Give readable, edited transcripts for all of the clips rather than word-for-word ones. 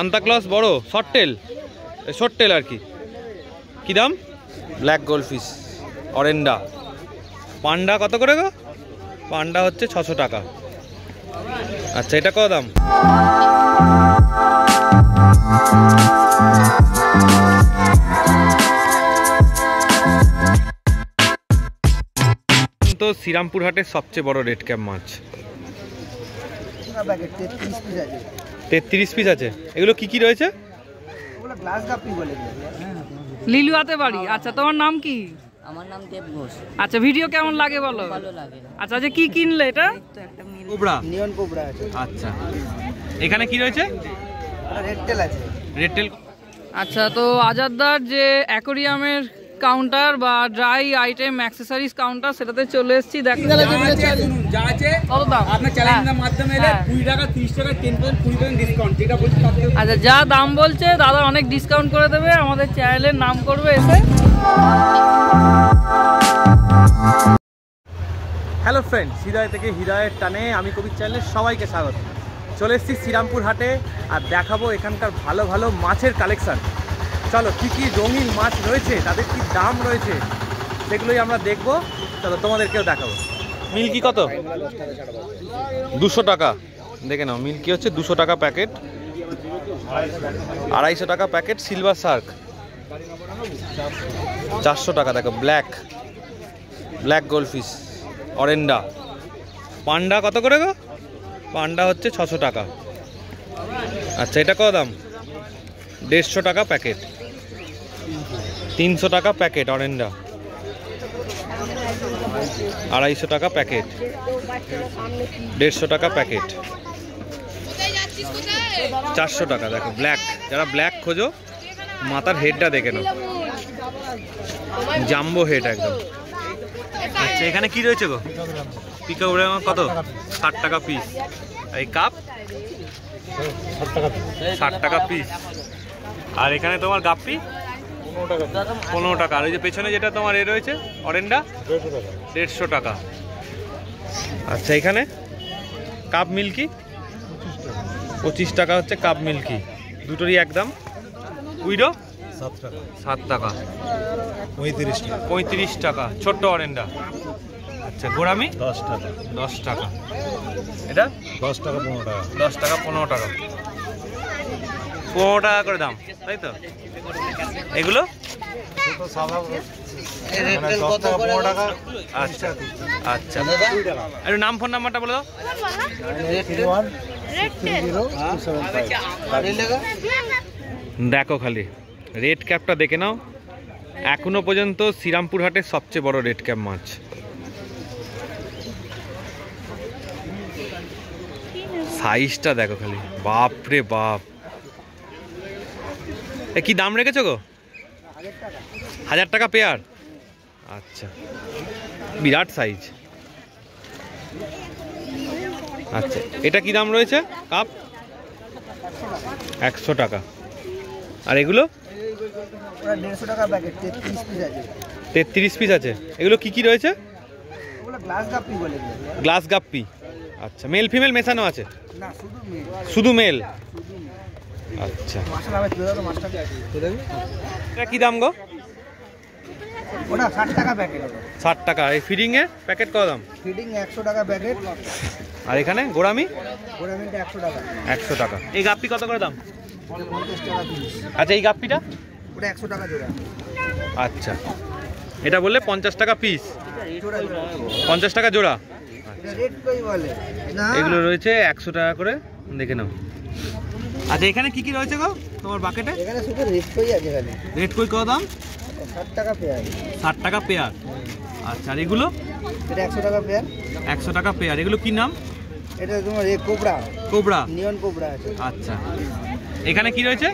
Santa Claus বড় short tail আর কি। কি দাম? Black goldfish অরেন্ডা। পান্ডা কত করে গো? পান্ডা হচ্ছে 600 টাকা। আচ্ছা, এটা কত দাম? তো শ্রীরামপুর হাটের সবচেয়ে বড় রেড ক্যাপ মাছ। 33 পিস আছে। এগুলো কি কি রয়েছে? লিলুয়াতে বাড়ি। আচ্ছা, তোমার নাম কি? আমার নাম দেব ঘোষ। আচ্ছা, ভিডিও কেমন লাগে বলো? ভালো লাগে। আচ্ছা, যে কি কিনলে এটা? কোবরা, নিয়ন কোবরা আছে। আচ্ছা, এখানে কি রয়েছে? রেড টেল আছে। Red tail. আচ্ছা, তো আজাদদার যে অ্যাকোরিয়ামের কাউন্টার বা ড্রাই আইটেম অ্যাক্সেসরিজ কাউন্টার, সেটাতে চলে এসেছি। দেখো যা আছে কত দাম আপনার চ্যালেঞ্জের মাধ্যমে এলে 20 টাকা 30 টাকা 10% 20% ডিসকাউন্ট, যেটা বলছি তাতে। আচ্ছা, যা দাম বলছে দাদা অনেক ডিসকাউন্ট করে দেবে। আমাদের চ্যানেলের নাম করবে এসে। হ্যালো ফ্রেন্ডস, হৃদয় থেকে হৃদয়ের টানে আমি কবির চ্যানেলে সবাইকে স্বাগত। চলে এসেছি শ্রীরামপুর হাটে আর দেখাবো এখানকার ভালো ভালো মাছের কালেকশান। চলো, কী কী রঙিন মাছ রয়েছে, তাদের কি দাম রয়েছে, সেগুলোই আমরা দেখবো। চলো, তোমাদেরকেও দেখাবো। মিল্কি কত? 200 টাকা। দেখে নাও, মিল্কি হচ্ছে 200 টাকা প্যাকেট, 250 টাকা প্যাকেট। সিলভার শার্ক 400 টাকা। দেখো, ব্ল্যাক গোল্ডফিশ অরেন্ডা। পান্ডা কত করে গো? পান্ডা হচ্ছে 600 টাকা। আচ্ছা, এটা কত দাম? 150 টাকা প্যাকেট, 300 টাকা প্যাকেট অরেন্ডা, 250 টাকা প্যাকেট, 150 টাকা প্যাকেট, 400 টাকা। দেখো, ব্ল্যাক, যারা ব্ল্যাক খোঁজো মাথার হেডটা দেখে নাও, জাম্বো হেড একদম। আচ্ছা, এখানে কি রয়েছে গো? পিকা উড়ে কত? 60 টাকা পিস। এই কাপ 60 টাকা পিস। আর এখানে তোমার গাপ্পি 15 টাকা। আর ওই যে পেছনে যেটা তোমার এ রয়েছে অরেন্ডা 150 টাকা। আচ্ছা, এখানে কাপ মিল্কি 25 টাকা হচ্ছে কাপ মিল্কি, দুটোরই একদম। উইডো 7 টাকা, 35 টাকা ছোট্ট অরেন্ডা। আচ্ছা, গোড়ামি 10 টাকা। এটা 10 টাকা 15 টাকা, 10 টাকা 15 টাকা, 15 টাকা করে দাম, তাই তো? এগুলো আচ্ছা আচ্ছা, একটু নাম ফোন নাম্বারটা বলে দাও। দেখো, খালি রেড ক্যাপটা দেখে নাও। এখনো পর্যন্ত শ্রীরামপুর হাটের সবচেয়ে বড় রেড ক্যাপ মাছ। সাইজটা দেখো খালি, বাপ রে বাপ। কি দাম রেখেছো গো? 1000 টাকা পেয়ার। আচ্ছা, বিরাট সাইজ। আচ্ছা, এটা কি দাম রয়েছে? কাপ 100 টাকা। আর এগুলো 150 টাকা প্যাকেট, 33 পিস আছে। 33 পিস আছে। এগুলো কি কি রয়েছে? গ্লাস গাপ্পি বলে। গ্লাস গাপ্পি। আচ্ছা, মেল ফিমেল মেশানো আছে? না, শুধু মেল। আচ্ছা, এটা কি দাম গো? ওটা 60 টাকা প্যাকেট। 60 টাকা। এই ফিডিং এর প্যাকেট কত দাম? ফিডিং 100 টাকা প্যাকেট। আর এখানে গোড়ামি? গোড়ামিটা 100 টাকা। 100 টাকা। এই গাপ্পি কত করে দাম? 50 টাকা পিস। আচ্ছা, এই গাপ্পিটা? ওটা 100 টাকা জোড়া। আচ্ছা, এটা বললে 50 টাকা পিস, 50 টাকা জোড়া। রেড কই বলে না, এগুলো রয়েছে 100 টাকা করে, দেখে নাও। আচ্ছা, এখানে কি কি রয়েছে গো তোমার বাকেটে? এখানে শুধু রেড কই আছে খালি। রেড কই কত দাম? 60 টাকা পেয়ার। 60 টাকা পেয়ার। আচ্ছা, আর এগুলো? এটা 100 টাকা পেয়ার। 100 টাকা পেয়ার। এগুলো কি নাম? এটা তোমার কোবরা নিয়ন কোবরা আছে। আচ্ছা, এখানে কি রয়েছে?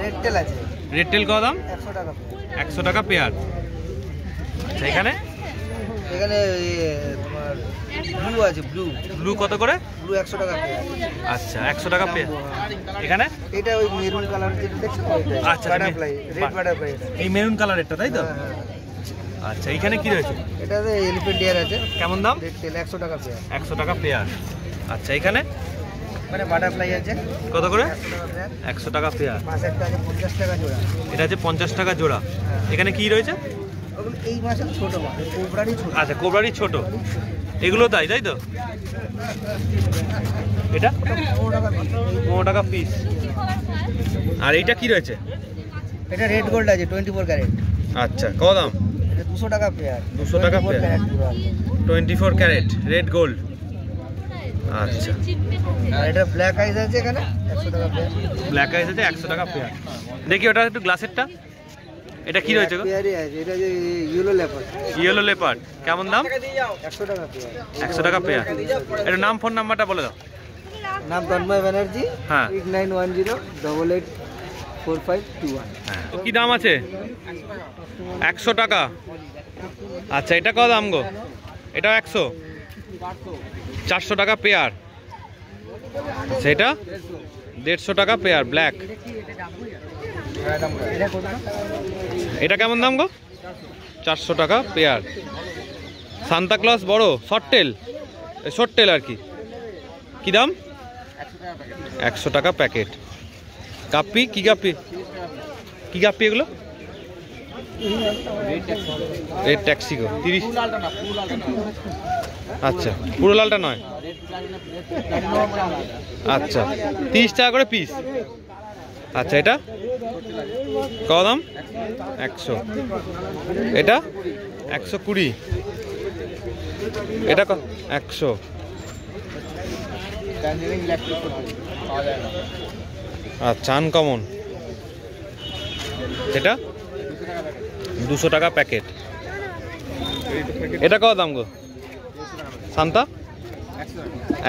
রেড টেল আছে। রেড টেল কত দাম? 100 টাকা পেয়ার। 100 টাকা পেয়ার। আচ্ছা, এখানে তোমার ব্লু আছে। ব্লু কত করে? ব্লু 100 টাকা পেয়ার। আচ্ছা, 100 টাকা পেয়ার। এখানে এটা ওই মেরুন কালার যেটা দেখছো, আচ্ছা, বাটারফ্লাই, রেড বাটারফ্লাই। এই মেরুন কালারেরটা, তাই তো? আচ্ছা, এখানে কি রয়েছে? এটাতে এলিফ্যান্ট ডিয়ার আছে। কেমন দাম? রেড টেল 100 টাকা পেয়ার। 100 টাকা পেয়ার। আচ্ছা, এখানে ওখানে বাটারফ্লাই আছে কত করে? 100 টাকা পেয়ার। 100 টাকা পেয়ার। মাছ একটা আছে 50 টাকা জোড়া। এটা হচ্ছে 50 টাকা জোড়া। এখানে কি রয়েছে? ওগুলো এই মাছের ছোট মাছ, কোবরারই ছোট। আচ্ছা, কোবরারই ছোট। এগুলো তাই তো? এটা 15 টাকা পিস। আর এইটা কি রয়েছে? এটা রেড গোল্ড আছে 24 ক্যারেট। আচ্ছা, কত দাম? এটা 200 টাকা পেয়ার। 200 টাকা পেয়ার। 24 carat red gold. আচ্ছা, আর এটা ব্ল্যাক আইস আছে এখানে 100 টাকা পেয়ার। ব্ল্যাক আইস আছে 100 টাকা পেয়ার। দেখি ওটা একটু গ্লাসেরটা। এটা কি রয়েছে গো? পেয়ারই আছে। এটা যে ইয়েলো লেপার্ড। ইয়েলো লেপার্ড কেমন দাম? 100 টাকা পেয়ার। 100 টাকা পেয়ার। এটা নাম, ফোন নাম্বারটা বলে দাও। নাম তন্ময় ব্যানার্জি। হ্যাঁ। 8910884521। হ্যাঁ। কি দাম আছে? 100 টাকা। আচ্ছা, এটা কত দাম গো? এটাও 100। 400 টাকা পেয়ার। সেটা 150 টাকা পেয়ার ব্ল্যাক। এটা কেমন দাম গো? 400 টাকা পেয়ার। সান্তা ক্লজ বড় শর্ট টেল আর কি, কি দাম? 100 টাকা প্যাকেট। কাপ্পি কি কাপ্পি এগুলো? রেড ট্যাক্সি গো 30। আচ্ছা, পুরো লালটা নয়। আচ্ছা, 30 টাকা করে পিস। আচ্ছা, এটা কত দাম? 100। এটা 120। এটা 100। আচ্ছা, আনকমন। এটা 200 টাকা প্যাকেট। এটা কত দাম গো? সান্তা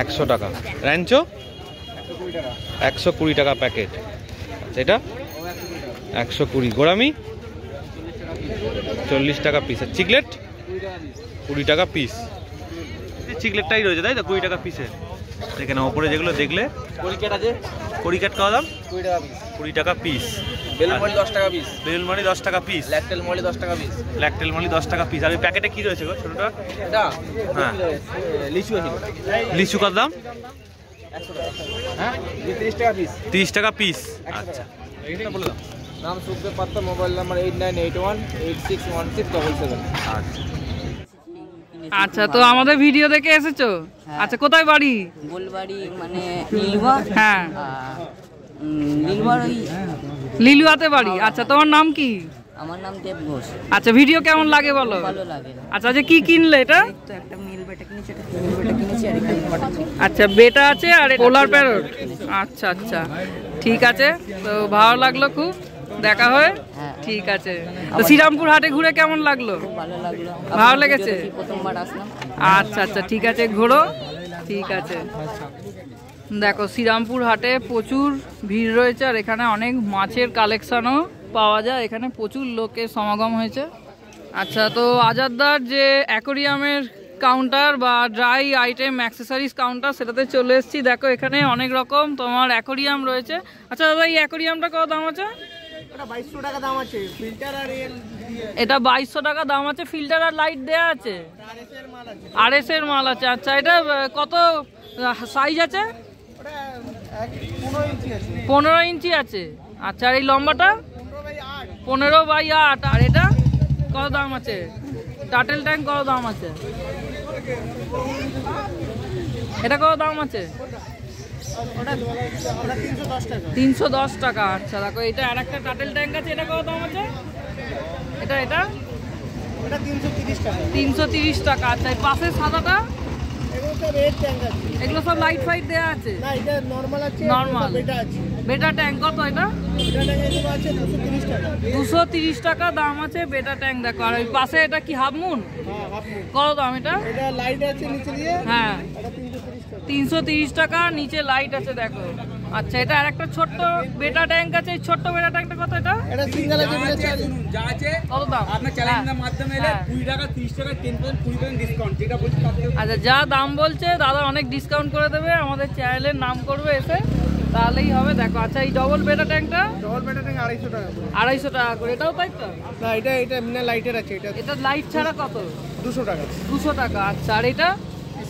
100 টাকা। র্যাঞ্চো 120 টাকা প্যাকেট। এটা 120। গোড়ামি 40 টাকা পিস। আর চিকলেট 20 টাকা পিস। চিকলেটটাই রয়েছে তাই তো, 20 টাকা পিসের। এখানে ওপরে যেগুলো দেখলে করিকেট আছে, করিকেট কত দাম? 20 টাকা পিস। 20 টাকা পিস। বেলুনমালি 10 টাকা পিস, বেলুনমারি 10 টাকা পিস। ল্যাকটেল মলি 10 টাকা পিস। ল্যাকটেল মলি 10 টাকা পিস। আর ওই প্যাকেটে কি রয়েছে গো ছোটটা? এটা হ্যাঁ। লিচু আছে, লিচু কত দাম? 100 টাকা। হ্যাঁ, 30 টাকা পিস। 30 টাকা পিস। আচ্ছা, এইটা বলে দাও। নাম সুখদেব পাত্র, মোবাইল নাম্বার 8981861677। আচ্ছা, আচ্ছা, তো আমাদের ভিডিও দেখে এসেছো? আচ্ছা, কোথায় বাড়ি? গোলবাড়ি মানে লিলুয়া। হ্যাঁ, লিলুয়ার ওই লিলুয়াতে বাড়ি। আচ্ছা, তোমার নাম কি? আমার নাম দেব ঘোষ। আচ্ছা, ভিডিও কেমন লাগে বলো? ভালো লাগে। আচ্ছা, যে কি কিনলে এটা? তো একটা মেল বেটা কিনেছি, একটা ফিমেল বেটা কিনেছি, আর এখানে বাটা চিকেন। আচ্ছা, বেটা আছে আর পোলার প্যারট। আচ্ছা আচ্ছা, ঠিক আছে। তো ভালো লাগলো খুব দেখা হয়ে। ঠিক আছে। তো শ্রীরামপুর হাটে ঘুরে কেমন লাগলো? ভালো লাগলো। ভালো লেগেছে? প্রথমবার আসলাম। আচ্ছা আচ্ছা, ঠিক আছে, ঘোরো। ঠিক আছে। দেখো, শ্রীরামপুর হাটে প্রচুর ভিড় রয়েছে আর এখানে অনেক মাছের কালেকশনও পাওয়া যায়। এখানে প্রচুর লোকের সমাগম হয়েছে। আচ্ছা, তো আজাদদার যে অ্যাকোরিয়ামের কাউন্টার বা ড্রাই আইটেম অ্যাক্সেসরিজ কাউন্টার, সেটাতে চলে এসেছি। দেখো, এখানে অনেক রকম তোমার অ্যাকোরিয়াম রয়েছে। আচ্ছা দাদা, এই অ্যাকোরিয়ামটা কত দাম আছে? এটা 2200 টাকা দাম আছে। ফিল্টার আর এটা 2200 টাকা দাম আছে। ফিল্টার আর লাইট দেয়া আছে। RS এর মাল আছে। আচ্ছা, এটা কত সাইজ আছে? 15 ইঞ্চি আছে। আচ্ছা, আর এই লম্বাটা 15x8। আর এটা কত দাম আছে? টার্টেল ট্যাঙ্ক কত দাম আছে? এটা কত দাম আছে? 310 টাকা। আচ্ছা, দেখো, এটা আর একটা টার্টেল ট্যাঙ্ক আছে। এটা কত দাম আছে? এটা 330 টাকা। আচ্ছা, এই পাশের সাদাটা? এগুলো সব লাইট ফাইট দেয়া আছে? নর্মাল বেটা ট্যাঙ্ক। কত এটা? 230 টাকা দাম আছে বেটা ট্যাঙ্ক। দেখো, আর ওই পাশে এটা কি হাফ মুন? কত দাম এটা? হ্যাঁ, 330 টাকা। নিচে লাইট আছে, দেখো। আচ্ছা, এটা আর একটা ছোট্ট বেটা ট্যাঙ্ক আছে। এই ছোট্ট বেটা ট্যাঙ্কটা কত? এটা যা আছে কত দাম? আপনার চ্যানেলের মাধ্যমে এলে 20 টাকা 30 টাকা 10% 20% ডিসকাউন্ট, যেটা বলছি তার থেকে। আচ্ছা, যা দাম বলছে দাদা অনেক ডিসকাউন্ট করে দেবে। আমাদের চ্যানেলের নাম করবে এসে, তাহলেই হবে। দেখো, আচ্ছা, এই ডবল বেটা ট্যাঙ্কটা? 250 টাকা। 250 টাকা করে। এটাও তাই তো? না, এটা মিনা লাইটের আছে। এটা এটা লাইট ছাড়া কত? 200 টাকা। 200 টাকা। আচ্ছা, আর এটা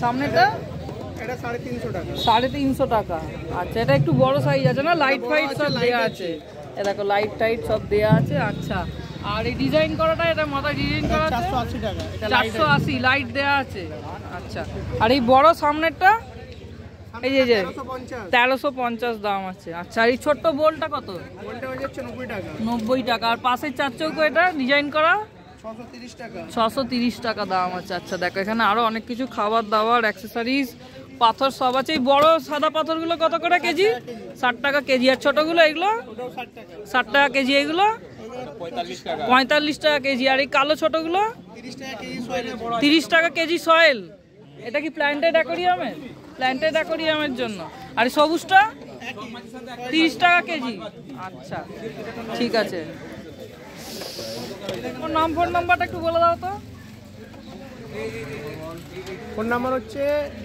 সামনেটা? এটা 350 টাকা। 350 টাকা। আচ্ছা, এটা একটু বড় সাইজ আছে না? লাইট ফাইট সব দেওয়া আছে। এ দেখো লাইট টাইট সব দেওয়া আছে। আচ্ছা, আর এই ডিজাইন করাটা, এটা মাথায় ডিজাইন করা আছে 480 টাকা। এটা 480, লাইট দেওয়া আছে। আচ্ছা, আর এই বড় সামনেরটা এই যে 1350 দাম আছে। আচ্ছা, আর এই ছোট্ট বোলটা কত? বলটা হয়ে যাচ্ছে 90 টাকা। 90 টাকা। আর পাশের 4 চৌকো এটা ডিজাইন করা 630 টাকা। 630 টাকা দাম আছে। আচ্ছা, দেখো এখানে আরো অনেক কিছু খাবার দাবার, অ্যাক্সেসরিজ, পাথর সব আছে। এই বড় সাদা পাথরগুলো কত করে কেজি? 60 টাকা কেজি। আর ছোটগুলো এগুলো ওটাও 60 টাকা। 60 টাকা কেজি। এগুলো 45 টাকা কেজি। আর এই কালো ছোটগুলো 30 টাকা কেজি সয়েল। 30 টাকা কেজি সয়েল। এটা কি প্ল্যান্টেড অ্যাকোরিয়ামের? প্ল্যান্টেড অ্যাকোরিয়ামের জন্য। আর এই সবুজটা 30 টাকা কেজি। আচ্ছা, ঠিক আছে। তোমার ফোন নাম্বারটা একটু বলে দাও তো। ফোন নাম্বার হচ্ছে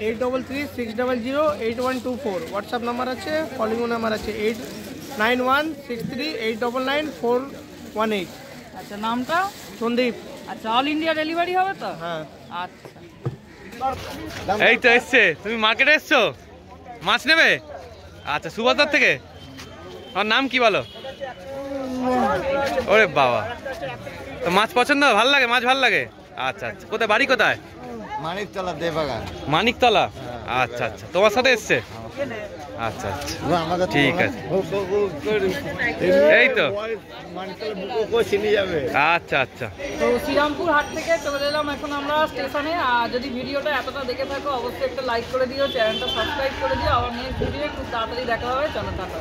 8336008124। হোয়াটসঅ্যাপ নাম্বার আছে, কলিং নাম্বার আছে 891638999418। আচ্ছা, নামটা? সন্দীপ। আচ্ছা, অল ইন্ডিয়া ডেলিভারি হবে তো? হ্যাঁ। আচ্ছা, এই তো এসছে। তুমি মার্কেটে এসছো মাছ নেবে? আচ্ছা, সুবাদার থেকে। আমার নাম কি বলো? ওরে বাবা, তো মাছ পছন্দ, ভালো লাগে মাছ, ভালো লাগে। আচ্ছা আচ্ছা, কোথায় বাড়ি? কোথায়? মানিকতলা দেবাগান। মানিকতলা। আচ্ছা আচ্ছা, তোমার সাথে এসছে? আচ্ছা আচ্ছা, ঠিক আছে। এই তো আচ্ছা আচ্ছা। তো শ্রীরামপুর হাট থেকে চলে এলাম এখন আমরা স্টেশনে। আর যদি ভিডিওটা এতটা দেখে থাকো অবশ্যই একটা লাইক করে দিও, চ্যানেলটা সাবস্ক্রাইব করে দিও। আবার নেক্সট ভিডিও খুব তাড়াতাড়ি দেখা হবে। চলো, টাটা।